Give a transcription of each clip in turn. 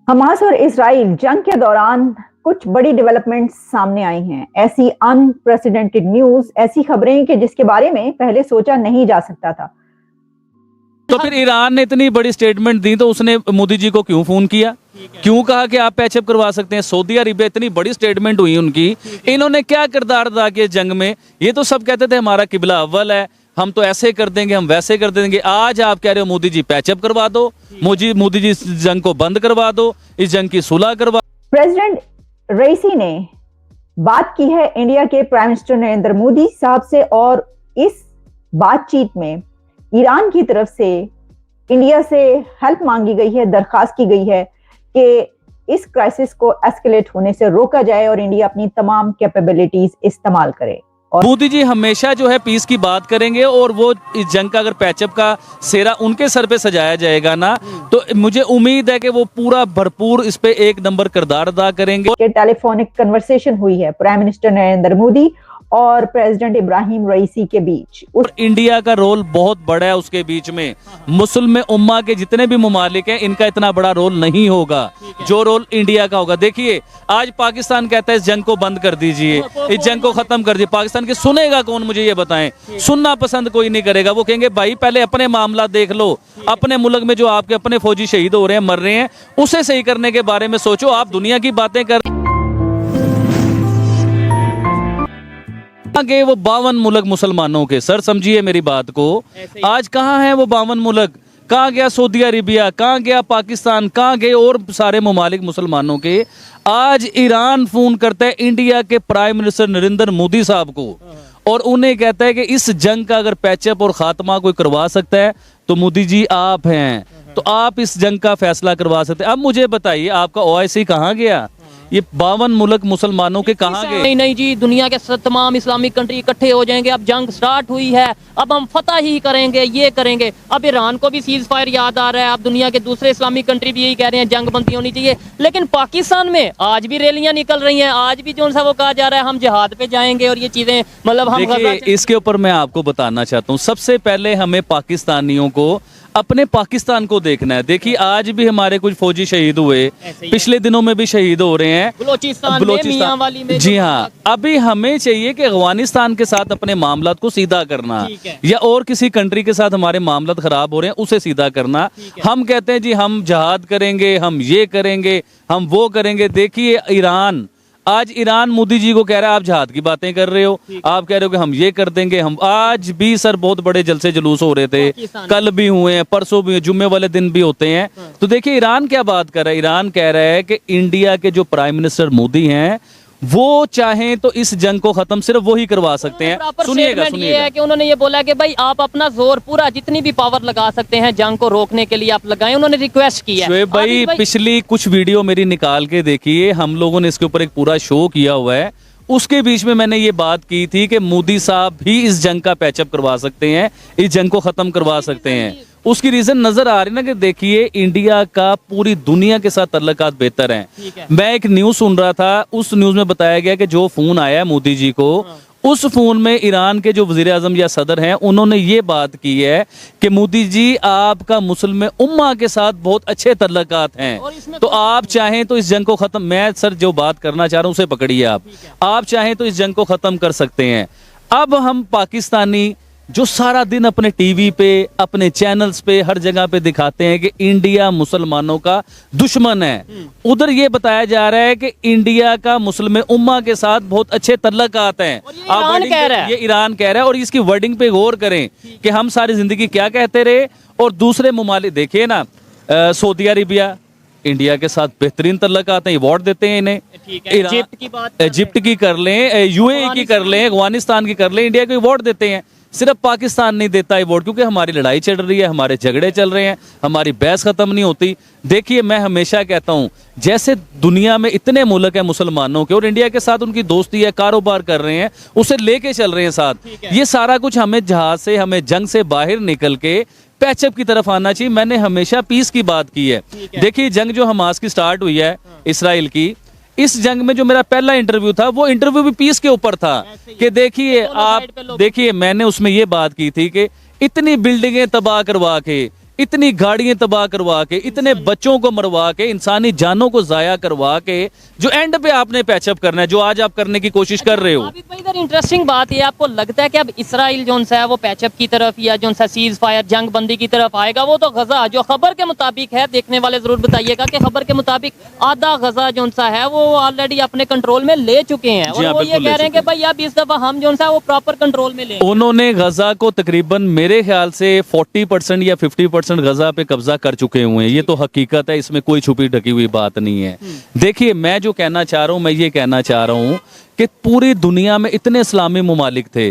Hamas और Israel जंग के दौरान कुछ बड़ी डेवलपमेंट्स सामने आई हैं। ऐसी अनप्रेसिडेंटेड न्यूज, ऐसी खबरें कि जिसके बारे में पहले सोचा नहीं जा सकता था। तो फिर ईरान ने इतनी बड़ी स्टेटमेंट दी तो उसने मोदी जी को क्यों फोन किया, क्यों कहा कि आप पैचअप करवा सकते हैं। सऊदी अरेबिया, इतनी बड़ी स्टेटमेंट हुई उनकी, इन्होंने क्या किरदार अदा किया जंग में। ये तो सब कहते थे हमारा किबला अव्वल है, हम तो ऐसे कर देंगे, हम वैसे कर देंगे। आज आप कह रहे हो मोदी जी पैचअप करवा दो, मोदी जी इस जंग को बंद करवा दो, इस जंग की सुलह करवा। प्रेसिडेंट रईसी ने बात की है इंडिया के प्राइम मिनिस्टर नरेंद्र मोदी साहब से, और इस बातचीत में ईरान की तरफ से इंडिया से हेल्प मांगी गई है, दरखास्त की गई है कि इस क्राइसिस को एस्केलेट होने से रोका जाए और इंडिया अपनी तमाम कैपेबिलिटीज इस्तेमाल करे। और मोदी जी हमेशा जो है पीस की बात करेंगे, और वो इस जंग का अगर पैचअप का सेरा उनके सर पे सजाया जाएगा ना, तो मुझे उम्मीद है कि वो पूरा भरपूर इस पे एक नंबर किरदार अदा करेंगे। टेलीफोनिक कन्वर्सेशन हुई है प्राइम मिनिस्टर नरेंद्र मोदी और प्रेसिडेंट इब्राहिम रईसी के बीच। और इंडिया का रोल बहुत बड़ा है उसके बीच में। मुस्लिम उम्मा के जितने भी मुमालिक हैं, इनका इतना बड़ा रोल नहीं होगा जो रोल इंडिया का होगा। देखिए, आज पाकिस्तान कहता है इस जंग को बंद कर दीजिए, इस जंग को खत्म कर दीजिए। पाकिस्तान की सुनेगा कौन, मुझे ये बताएं। सुनना पसंद कोई नहीं करेगा। वो कहेंगे भाई पहले अपने मामला देख लो, अपने मुल्क में जो आपके अपने फौजी शहीद हो रहे हैं, मर रहे हैं, उसे सही करने के बारे में सोचो। आप दुनिया की बातें कर गए वो 52 मुल्क मुसलमानों के। सर समझिए मेरी बात को, आज कहाँ है वो 52 मुल्क? कहाँ गया सऊदी अरेबिया, कहाँ गया पाकिस्तान, कहाँ गए और सारे ममालिक मुसलमानों के? आज ईरान फोन करता है इंडिया के प्राइम मिनिस्टर नरेंद्र मोदी साहब को, और उन्हें कहता है कि इस जंग का अगर पैचअप और खात्मा कोई करवा सकता है तो मोदी जी आप हैं, तो आप इस जंग का फैसला करवा सकते हैं। अब मुझे बताइए, आपका ओआईसी कहाँ गया? ये 52 मुल्क मुसलमानों के कहाँ गए? नहीं नहीं जी, दुनिया के तमाम इस्लामिक कंट्री इकट्ठे हो जाएंगे। अब जंग स्टार्ट हुई है, अब हम फतह ही करेंगे, ये करेंगे। अब ईरान को भी सीज फायर याद आ रहा है। अब दुनिया के दूसरे इस्लामिक कंट्री भी यही कह रहे हैं जंग बंदी होनी चाहिए। लेकिन पाकिस्तान में आज भी रैलियां निकल रही हैं, आज भी जो सा वो कहा जा रहा है हम जिहाद पे जाएंगे और ये चीजें, मतलब हम। देखिए, इसके ऊपर मैं आपको बताना चाहता हूँ, सबसे पहले हमें पाकिस्तानियों को अपने पाकिस्तान को देखना है। देखिए, आज भी हमारे कुछ फौजी शहीद हुए, पिछले दिनों में भी शहीद हो रहे हैं बलूचिस्तान में। जी हाँ, अभी हमें चाहिए कि अफगानिस्तान के साथ अपने मामलात को सीधा करना, या और किसी कंट्री के साथ हमारे मामलात खराब हो रहे हैं उसे सीधा करना। हम कहते हैं जी हम जहाद करेंगे, हम ये करेंगे, हम वो करेंगे। देखिए ईरान, आज ईरान मोदी जी को कह रहा है आप जहाद की बातें कर रहे हो, आप कह रहे हो कि हम ये कर देंगे, हम। आज भी सर बहुत बड़े जलसे जुलूस हो रहे थे, कल भी हुए हैं, परसों भी, जुम्मे वाले दिन भी होते हैं। तो देखिए ईरान क्या बात कर रहा है। ईरान कह रहा है कि इंडिया के जो प्राइम मिनिस्टर मोदी हैं वो चाहें तो इस जंग को खत्म सिर्फ वो ही करवा सकते हैं। सुनिएगा ये है कि उन्होंने ये बोला कि भाई आप अपना जोर पूरा, जितनी भी पावर लगा सकते हैं जंग को रोकने के लिए आप लगाएं। उन्होंने रिक्वेस्ट की है। शोएब भाई, पिछली कुछ वीडियो मेरी निकाल के देखिए, हम लोगों ने इसके ऊपर एक पूरा शो किया हुआ है। उसके बीच में मैंने ये बात की थी कि मोदी साहब भी इस जंग का पैचअप करवा सकते हैं, इस जंग को खत्म करवा सकते हैं। उसकी रीजन नजर आ रही ना कि देखिए इंडिया का पूरी दुनिया के साथ तल्लुकात बेहतर हैं। मैं एक न्यूज सुन रहा था, उस न्यूज में बताया गया कि जो फोन आया है मोदी जी को, उस फोन में ईरान के जो वजीर आजम या सदर हैं उन्होंने ये बात की है कि मोदी जी आपका मुस्लिम उम्मा के साथ बहुत अच्छे तल्लुकात हैं, तो आप चाहें तो इस जंग को खत्म। मैं सर जो बात करना चाह रहा हूं उसे पकड़िए आप चाहें तो इस जंग को खत्म कर सकते हैं। अब हम पाकिस्तानी जो सारा दिन अपने टीवी पे, अपने चैनल्स पे, हर जगह पे दिखाते हैं कि इंडिया मुसलमानों का दुश्मन है, उधर ये बताया जा रहा है कि इंडिया का मुस्लिम उम्मा के साथ बहुत अच्छे तल्लुकात हैं। ये ईरान कह रहा है, और इसकी वर्डिंग पे गौर करें कि हम सारी जिंदगी क्या कहते रहे। और दूसरे ममालिक देखिए ना, सऊदी अरेबिया इंडिया के साथ बेहतरीन तल्लुकात हैं, अवार्ड देते हैं इन्हें। इजिप्ट की कर लें, यूएई की कर लें, अफगानिस्तान की कर लें, इंडिया को अवार्ड देते हैं। सिर्फ पाकिस्तान नहीं देता है वोट, क्योंकि हमारी लड़ाई चल रही है, हमारे झगड़े चल रहे हैं, हमारी बहस खत्म नहीं होती। देखिए, मैं हमेशा कहता हूं, जैसे दुनिया में इतने मुल्क हैं मुसलमानों के और इंडिया के साथ उनकी दोस्ती है, कारोबार कर रहे हैं, उसे लेके चल रहे हैं साथ। ये सारा कुछ हमें जहाज से, हमें जंग से बाहर निकल के पैचअप की तरफ आना चाहिए। मैंने हमेशा पीस की बात की है। देखिए, जंग जो हमास की स्टार्ट हुई है इसराइल की, इस जंग में जो मेरा पहला इंटरव्यू था वो इंटरव्यू भी पीस के ऊपर था कि देखिए मैंने उसमें ये बात की थी कि इतनी बिल्डिंगें तबाह करवा के, इतनी गाड़ियां तबाह करवा के, इतने बच्चों को मरवा के, इंसानी जानों को जाया करवा के, जो एंड पे आपने पैचअप करना है, जो आज आप करने की कोशिश कर रहे हो। आबिद भाई, इधर इंटरेस्टिंग बात ये, आपको लगता है कि अब इसराइल जो है वो पैचअप की तरफ या जो सीज फायर जंग बंदी की तरफ आएगा? वो तो गजा जो खबर के मुताबिक है, देखने वाले जरूर बताइएगा कि खबर के मुताबिक आधा गजा जो है वो ऑलरेडी अपने कंट्रोल में ले चुके हैं, और वो ये कह रहे हैं कि भाई अब इस दफा हम जो है वो प्रॉपर कंट्रोल में ले। उन्होंने गजा को तकरीबन मेरे ख्याल से 40% या 50% गजा पे कब्जा कर चुके हुए हैं। ये तो हकीकत है, इसमें कोई छुपी ढकी हुई बात नहीं है। देखिए, मैं जो कहना चाह रहा हूँ, मैं ये कहना चाह रहा हूँ कि पूरी दुनिया में इतने इस्लामी मुमालिक थे,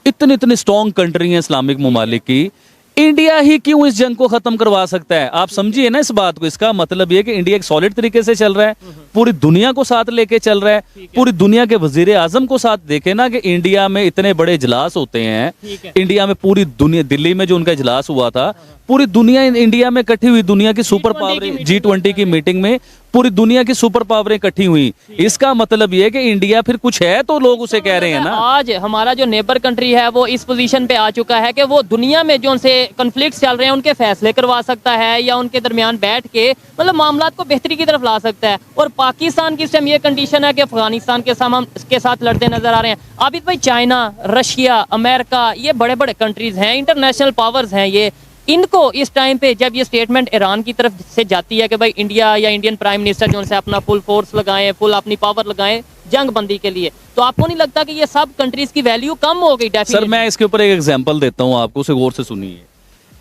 इतने इतने स्ट्रॉन्ग कंट्री हैं इस्लामिक मुमालिक की, इंडिया ही क्यों इस जंग को खत्म करवा सकता है? आप समझिए ना इस बात को। इसका मतलब ये कि इंडिया एक सॉलिड तरीके से चल रहा है, पूरी दुनिया को साथ लेके चल रहा है, पूरी दुनिया के वजीर आजम को साथ। देखे ना कि इंडिया में इतने बड़े इजलास होते हैं, इंडिया में पूरी दुनिया, दिल्ली में जो उनका इजलास हुआ था, पूरी दुनिया इंडिया में इकट्ठी हुई, दुनिया की सुपर पावर G20 की मीटिंग में पूरी दुनिया की सुपर पावरें इकट्ठी हुई। इसका मतलब ये है कि इंडिया फिर कुछ है, तो लोग उसे कह रहे हैं ना। आज हमारा जो नेबर कंट्री है वो इस पोजीशन पे आ चुका है कि वो दुनिया में जो उनसे कॉन्फ्लिक्ट्स चल रहे हैं उनके फैसले करवा सकता है, या उनके दरमियान बैठ के मतलब मामलात को बेहतरी की तरफ ला सकता है। और पाकिस्तान की इस टाइम ये कंडीशन है कि अफगानिस्तान के साथ लड़ते नजर आ रहे हैं। आबिद भाई, चाइना, रशिया, अमेरिका, ये बड़े बड़े कंट्रीज हैं, इंटरनेशनल पावर्स हैं ये। इनको इस टाइम पे जब ये स्टेटमेंट ईरान की तरफ से जाती है कि भाई इंडिया या इंडियन प्राइम मिनिस्टर जो है अपना फुल फोर्स लगाएं, फुल अपनी पावर लगाएं जंग बंदी के लिए, तो आपको नहीं लगता कि ये सब कंट्रीज की वैल्यू कम हो गई? सर, मैं इसके ऊपर एक एग्जांपल देता हूं आपको, उसे गौर से सुनिए।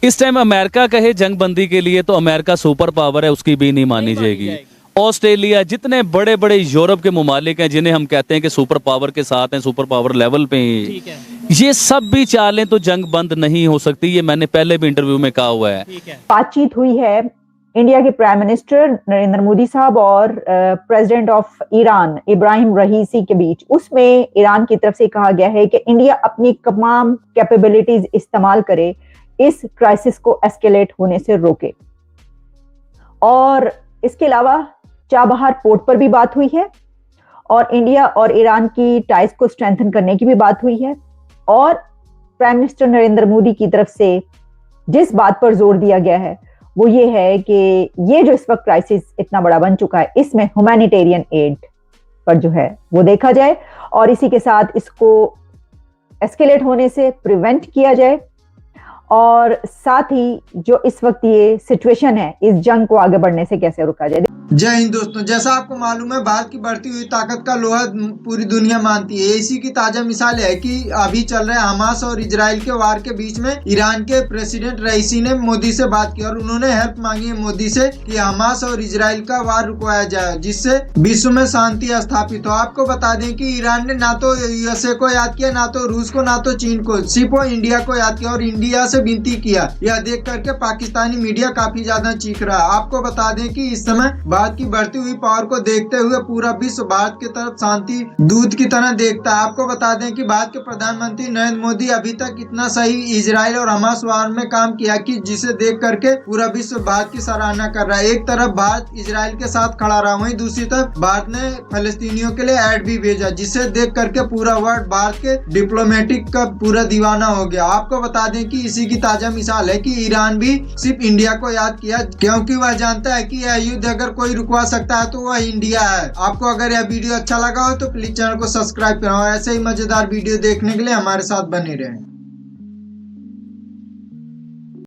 इस टाइम अमेरिका कहे जंग बंदी के लिए तो अमेरिका सुपर पावर है, उसकी भी नहीं मानी जाएगी। ऑस्ट्रेलिया, जितने बड़े बड़े यूरोप के मुमालिक हैं जिन्हें हम कहते हैं कि सुपर पावर के साथ हैं, सुपर पावर लेवल पे, ये सब भी चालें तो जंग बंद नहीं हो सकती। ये मैंने पहले भी इंटरव्यू में कहा हुआ है। बातचीत हुई है इंडिया के प्राइम मिनिस्टर नरेंद्र मोदी साहब और प्रेसिडेंट ऑफ ईरान इब्राहिम रईसी के बीच। उसमें ईरान की तरफ से कहा गया है कि इंडिया अपनी तमाम कैपेबिलिटीज इस्तेमाल करे, इस क्राइसिस को एस्केलेट होने से रोके। और इसके अलावा चाबहार पोर्ट पर भी बात हुई है, और इंडिया और ईरान की टाइज को स्ट्रेंथन करने की भी बात हुई है। और प्राइम मिनिस्टर नरेंद्र मोदी की तरफ से जिस बात पर जोर दिया गया है वो ये है कि ये जो इस वक्त क्राइसिस इतना बड़ा बन चुका है, इसमें ह्यूमैनिटेरियन एड पर जो है वो देखा जाए, और इसी के साथ इसको एस्केलेट होने से प्रिवेंट किया जाए, और साथ ही जो इस वक्त ये सिचुएशन है, इस जंग को आगे बढ़ने से कैसे रोका जाए। जय हिंद दोस्तों, जैसा आपको मालूम है भारत की बढ़ती हुई ताकत का लोहा पूरी दुनिया मानती है। इसी की ताजा मिसाल है कि अभी चल रहे हमास और इजराइल के वार के बीच में ईरान के प्रेसिडेंट रईसी ने मोदी से बात की और उन्होंने हेल्प मांगी है मोदी से कि हमास और इजराइल का वार रुकवाया जाए, जिससे विश्व में शांति स्थापित हो। आपको बता दें कि ईरान ने ना तो यूएसए को याद किया, ना तो रूस को, ना तो चीन को, सिर्फ वो इंडिया को याद किया और इंडिया से विनती किया। यह देख करके पाकिस्तानी मीडिया काफी ज्यादा चीख रहा है। आपको बता दें कि इस समय भारत की बढ़ती हुई पावर को देखते हुए पूरा विश्व भारत की तरफ शांति दूत की तरह देखता है। आपको बता दें कि भारत के प्रधानमंत्री नरेंद्र मोदी अभी तक इतना सही इजराइल और हमास वार में काम किया कि जिसे देख करके पूरा विश्व भारत की सराहना कर रहा है। एक तरफ भारत इजराइल के साथ खड़ा रहा, वहीं दूसरी तरफ भारत ने फलस्तीनियों के लिए एड भी भेजा, जिसे देख करके पूरा वर्ल्ड भारत के डिप्लोमेटिक का पूरा दीवाना हो गया। आपको बता दें कि इसी की ताजा मिसाल है कि ईरान भी सिर्फ इंडिया को याद किया, क्योंकि वह जानता है कि यह युद्ध अगर कोई रुकवा सकता है तो वह इंडिया है। आपको अगर यह वीडियो अच्छा लगा हो तो प्लीज चैनल को सब्सक्राइब करें और ऐसे ही मजेदार वीडियो देखने के लिए हमारे साथ बने रहें।